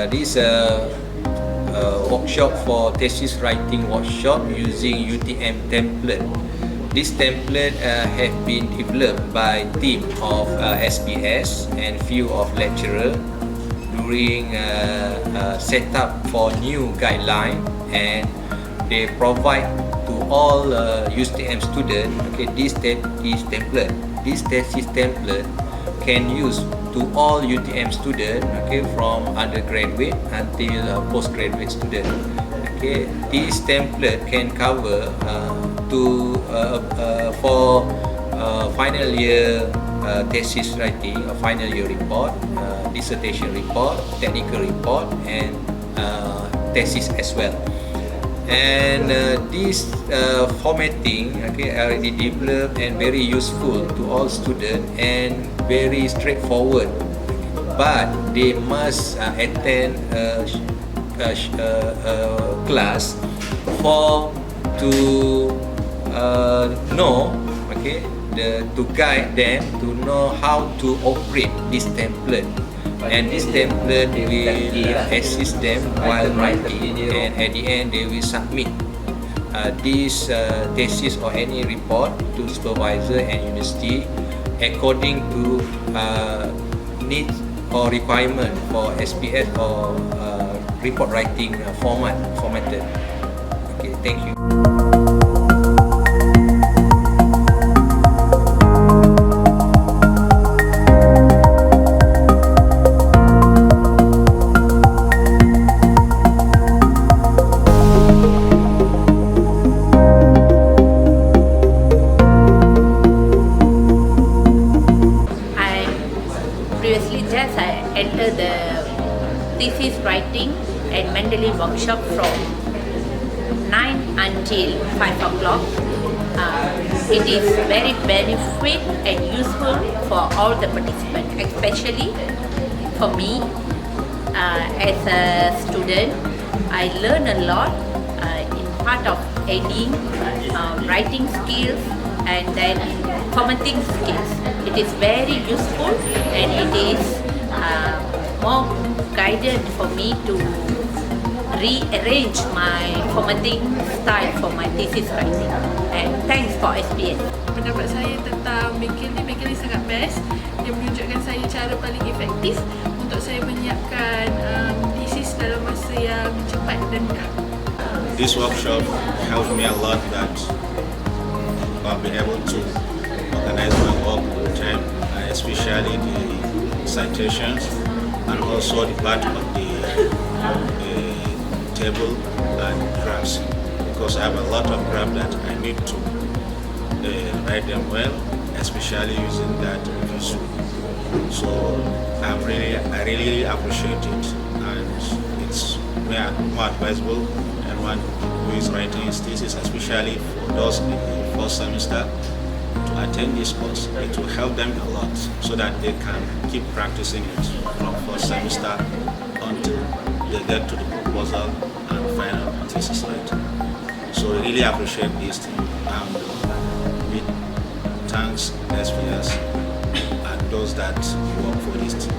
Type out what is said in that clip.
this workshop for thesis writing workshop using UTM template. This template have been developed by team of SBS and few of lecturer during setup for new guideline, and they provide to all UTM students this template. This thesis template can use to all UTM students from undergraduate until postgraduate student. This template can cover for final year thesis writing, a final year report, dissertation report, technical report, and thesis as well. And this formatting already developed and very useful to all students and very straightforward, but they must attend a class to know to guide them to know how to operate this template, and this template will assist them while writing, and at the end they will submit this thesis or any report to supervisor and university according to needs or requirement for SPS or report writing formatted. Thank you. I entered the thesis writing and Mendeley workshop from 9 until 5 o'clock. It is very benefit and useful for all the participants, especially for me as a student. I learn a lot in part of aiding, writing skills, and then formatting skills. It is very useful, and it is more guided for me to rearrange my formatting style for my thesis writing. And thanks for SPS. Pendapat saya tentang Mendeley sangat best. Dia menunjukkan saya cara paling efektif untuk saya menyiapkan thesis dalam masa yang cepat dan mudah. This workshop helped me a lot that I'll be able to organize my work on time, especially the citations and also the part of the table and graphs, because I have a lot of graphs that I need to write them well, especially using that visual. So I really appreciate it, and it's more advisable anyone who is writing his thesis, especially for those in the first semester, to attend this course. It will help them a lot so that they can keep practicing it from first semester until they get to the proposal and final thesis writing. So I really appreciate this thing, and we thanks SPS and those that work for this team.